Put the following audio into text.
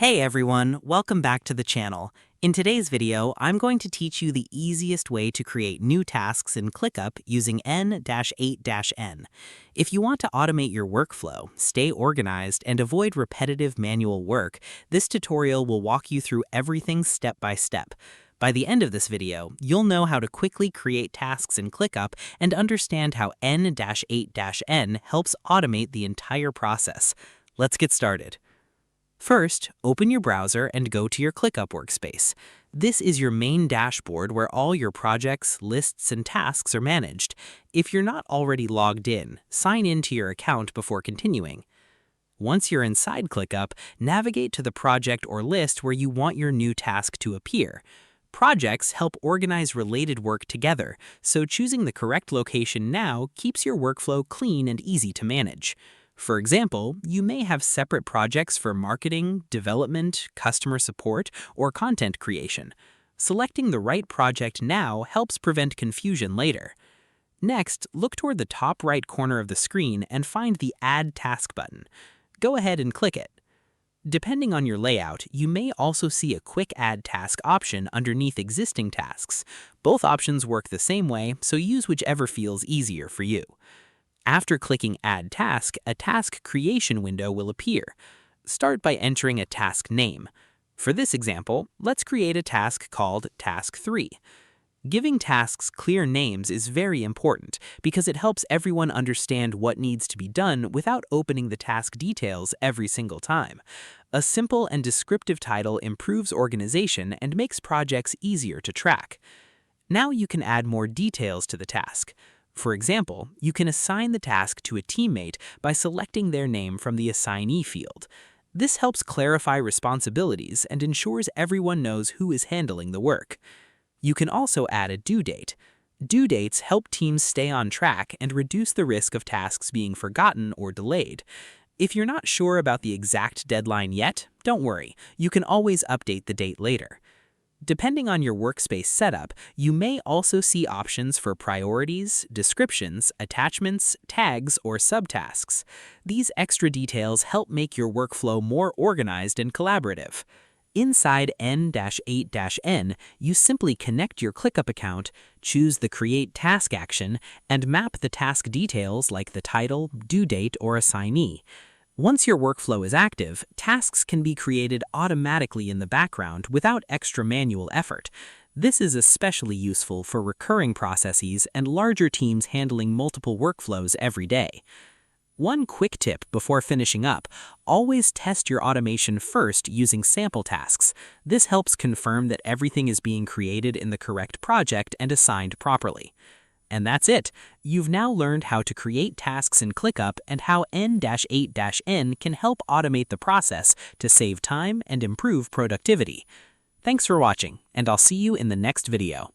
Hey everyone, welcome back to the channel. In today's video, I'm going to teach you the easiest way to create new tasks in Clickup using n8n. If you want to automate your workflow, stay organized, and avoid repetitive manual work, this tutorial will walk you through everything step by step. By the end of this video, you'll know how to quickly create tasks in Clickup and understand how n-8n helps automate the entire process. Let's get started. First, open your browser and go to your Clickup workspace. This is your main dashboard where all your projects, lists, and tasks are managed. If you're not already logged in, sign in to your account before continuing. Once you're inside Clickup, navigate to the project or list where you want your new task to appear. Projects help organize related work together, so choosing the correct location now keeps your workflow clean and easy to manage. For example, you may have separate projects for marketing, development, customer support, or content creation. Selecting the right project now helps prevent confusion later. Next, look toward the top right corner of the screen and find the Add Task button. Go ahead and click it. Depending on your layout, you may also see a Quick Add Task option underneath existing tasks. Both options work the same way, so use whichever feels easier for you. After clicking Add Task, a task creation window will appear. Start by entering a task name. For this example, let's create a task called Task 3. Giving tasks clear names is very important because it helps everyone understand what needs to be done without opening the task details every single time. A simple and descriptive title improves organization and makes projects easier to track. Now you can add more details to the task. For example, you can assign the task to a teammate by selecting their name from the assignee field. This helps clarify responsibilities and ensures everyone knows who is handling the work. You can also add a due date. Due dates help teams stay on track and reduce the risk of tasks being forgotten or delayed. If you're not sure about the exact deadline yet, don't worry, you can always update the date later. Depending on your workspace setup, you may also see options for priorities, descriptions, attachments, tags, or subtasks. These extra details help make your workflow more organized and collaborative. Inside n-8n, you simply connect your Clickup account, choose the Create Task action, and map the task details like the title, due date, or assignee. Once your workflow is active, tasks can be created automatically in the background without extra manual effort. This is especially useful for recurring processes and larger teams handling multiple workflows every day. One quick tip before finishing up: always test your automation first using sample tasks. This helps confirm that everything is being created in the correct project and assigned properly. And that's it. You've now learned how to create tasks in Clickup and how n-8n can help automate the process to save time and improve productivity. Thanks for watching, and I'll see you in the next video.